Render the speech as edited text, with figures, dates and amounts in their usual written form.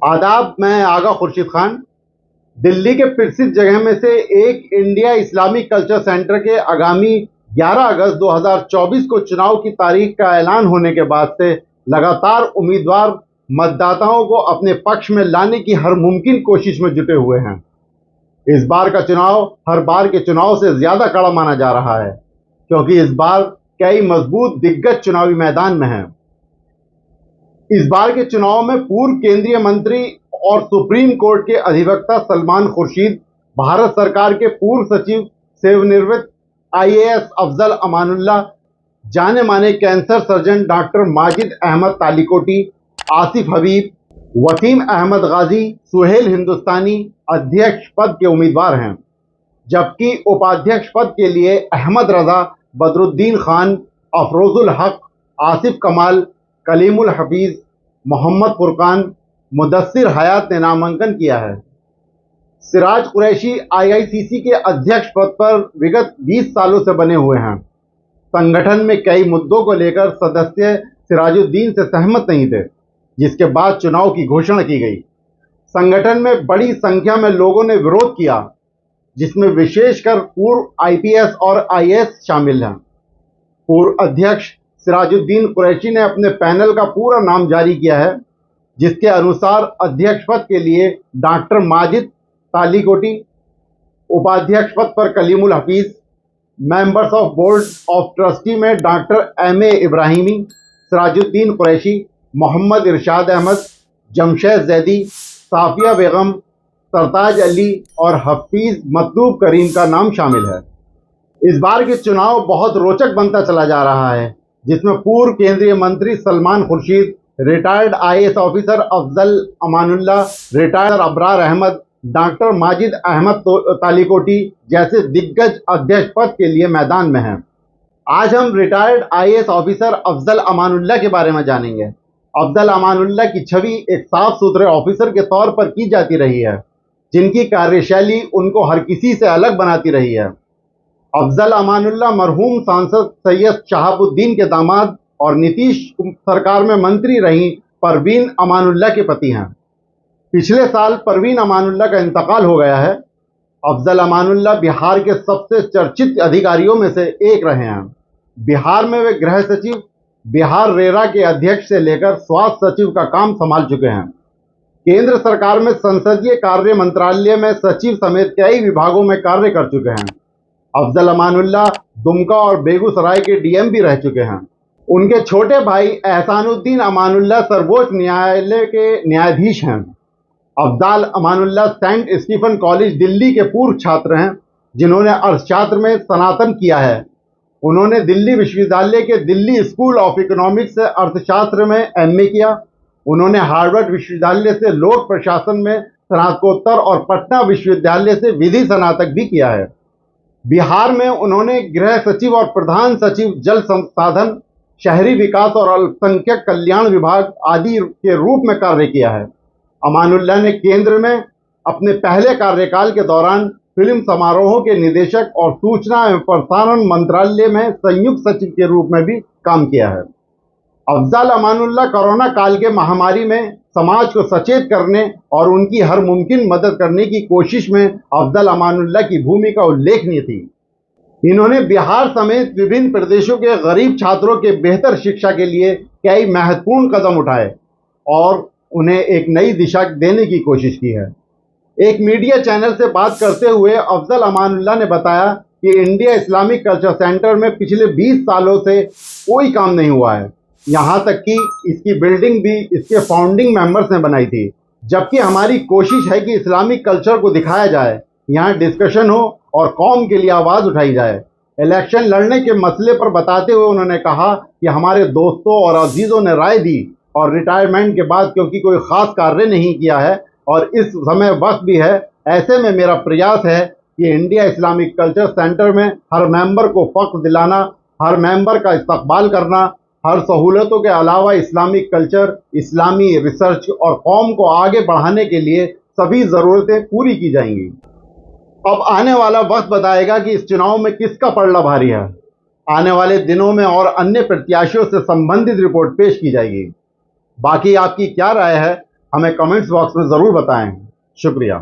आदाब। मैं आगा खुर्शीद खान। दिल्ली के प्रसिद्ध जगह में से एक इंडिया इस्लामिक कल्चर सेंटर के आगामी 11 अगस्त 2024 को चुनाव की तारीख का ऐलान होने के बाद से लगातार उम्मीदवार मतदाताओं को अपने पक्ष में लाने की हर मुमकिन कोशिश में जुटे हुए हैं। इस बार का चुनाव हर बार के चुनाव से ज्यादा कड़ा माना जा रहा है, क्योंकि इस बार कई मजबूत दिग्गज चुनावी मैदान में हैं। इस बार के चुनाव में पूर्व केंद्रीय मंत्री और सुप्रीम कोर्ट के अधिवक्ता सलमान खुर्शीद, भारत सरकार के पूर्व सचिव सेवानिवृत्त आईएएस अफजल अमानुल्लाह, जाने माने cancer surgeon doctor Majid Ahmed Talikoti, Asif Habib, Waseem Ahmed Ghazi, Suhail Hindustani अध्यक्ष पद के उम्मीदवार हैं, जबकि उपाध्यक्ष पद के लिए अहमद रजा, बदरुद्दीन खान, अफरोजुल हक, आसिफ कमाल, कलीमुल हफीज, मोहम्मद फुरकान, मुदस्सिर हयात ने नामांकन किया है। सिराज कुरैशी आईआईसीसी के अध्यक्ष पद पर विगत 20 सालों से बने हुए हैं। संगठन में कई मुद्दों को लेकर सदस्य सिराजुद्दीन से सहमत नहीं थे, जिसके बाद चुनाव की घोषणा की गई। संगठन में बड़ी संख्या में लोगों ने विरोध किया, जिसमें विशेषकर पूर्व आईपीएस और आईएएस शामिल हैं। पूर्व अध्यक्ष सिराजुद्दीन कुरैशी ने अपने पैनल का पूरा नाम जारी किया है, जिसके अनुसार अध्यक्ष पद के लिए डॉक्टर माजिद तालिकोटी, उपाध्यक्ष पद पर Kalimul Hafeez, members of board of trustee में डॉक्टर एमए इब्राहिमी, सिराजुद्दीन कुरैशी, मोहम्मद इरशाद अहमद, जमशेद जैदी, साफिया बेगम, सरताज अली और हफीज मतलूब करीम का नाम शामिल है। इस बार के चुनाव बहुत रोचक बनता चला जा रहा है, जिसमें पूर्व केंद्रीय मंत्री Salman Khurshid, retired IAS officer Afzal Amanullah, retired Abrar Ahmed, doctor Majid Ahmed Talikoti जैसे दिग्गज अध्यक्ष पद के लिए मैदान में हैं। आज हम retired IAS officer Afzal Amanullah के बारे में जानेंगे। अफजल अमानुल्लाह की छवि एक साफ सुथरे ऑफिसर के तौर पर की जाती रही है, जिनकी कार्यशैली उनको हर किसी से अलग बनाती रही है। अफजल अमानुल्लाह मरहूम सांसद सैयद शहाबुद्दीन के दामाद और नीतीश सरकार में मंत्री रही परवीन अमानुल्लाह के पति हैं। पिछले साल परवीन अमानुल्लाह का इंतकाल हो गया है। अफजल अमानुल्लाह बिहार के सबसे चर्चित अधिकारियों में से एक रहे हैं। बिहार में वे गृह सचिव, बिहार रेरा के अध्यक्ष से लेकर स्वास्थ्य सचिव का काम संभाल चुके हैं। केंद्र सरकार में संसदीय कार्य मंत्रालय में सचिव समेत कई विभागों में कार्य कर चुके हैं। अफजल अमानुल्लाह दुमका और बेगूसराय के डीएम भी रह चुके हैं। उनके छोटे भाई एहसानुद्दीन अमानुल्लाह सर्वोच्च न्यायालय के न्यायाधीश हैं। Afzal Amanullah Saint Stephen College Delhi के पूर्व छात्र हैं, जिन्होंने अर्थशास्त्र में स्नातक किया है। उन्होंने दिल्ली विश्वविद्यालय के दिल्ली स्कूल ऑफ इकोनॉमिक्स से अर्थशास्त्र में एमए किया। उन्होंने हार्वर्ड विश्वविद्यालय से लोक प्रशासन में स्नातकोत्तर और पटना विश्वविद्यालय से विधि स्नातक भी किया है। बिहार में उन्होंने गृह सचिव और प्रधान सचिव जल संसाधन, शहरी विकास और अल्पसंख्यक कल्याण विभाग आदि के रूप में कार्य किया है। अमानुल्लाह ने केंद्र में अपने पहले कार्यकाल के दौरान फिल्म समारोहों के निदेशक और सूचना एवं प्रसारण मंत्रालय में संयुक्त सचिव के रूप में भी काम किया है। अफजल अमानुल्लाह कोरोना काल के महामारी में समाज को सचेत करने और उनकी हर मुमकिन मदद करने की कोशिश में अफजल अमानुल्लाह की भूमिका उल्लेखनीय थी। इन्होंने बिहार समेत विभिन्न प्रदेशों के गरीब छात्रों के बेहतर शिक्षा के लिए कई महत्वपूर्ण कदम उठाए और उन्हें एक नई दिशा देने की कोशिश की है। एक मीडिया चैनल से बात करते हुए अफजल अमानुल्लाह ने बताया कि इंडिया इस्लामिक कल्चर सेंटर में पिछले 20 सालों से कोई काम नहीं हुआ है। यहाँ तक कि इसकी बिल्डिंग भी इसके फाउंडिंग मेंबर्स ने बनाई थी। जबकि हमारी कोशिश है कि इस्लामिक कल्चर को दिखाया जाए, यहाँ डिस्कशन हो और कौम के लिए आवाज़ उठाई जाए। इलेक्शन लड़ने के मसले पर बताते हुए उन्होंने कहा कि हमारे दोस्तों और अजीज़ों ने राय दी और रिटायरमेंट के बाद क्योंकि कोई ख़ास कार्य नहीं किया है और इस समय वक्त भी है, ऐसे में मेरा प्रयास है कि इंडिया इस्लामिक कल्चर सेंटर में हर मेंबर को फ़ख्र दिलाना, हर मेंबर का इस्तकबाल करना, हर सहूलतों के अलावा इस्लामिक कल्चर, इस्लामी रिसर्च और कौम को आगे बढ़ाने के लिए सभी ज़रूरतें पूरी की जाएंगी। अब आने वाला वक्त बताएगा कि इस चुनाव में किसका पलड़ा भारी है। आने वाले दिनों में और अन्य प्रत्याशियों से संबंधित रिपोर्ट पेश की जाएगी। बाकी आपकी क्या राय है, हमें कमेंट्स बॉक्स में ज़रूर बताएं। शुक्रिया।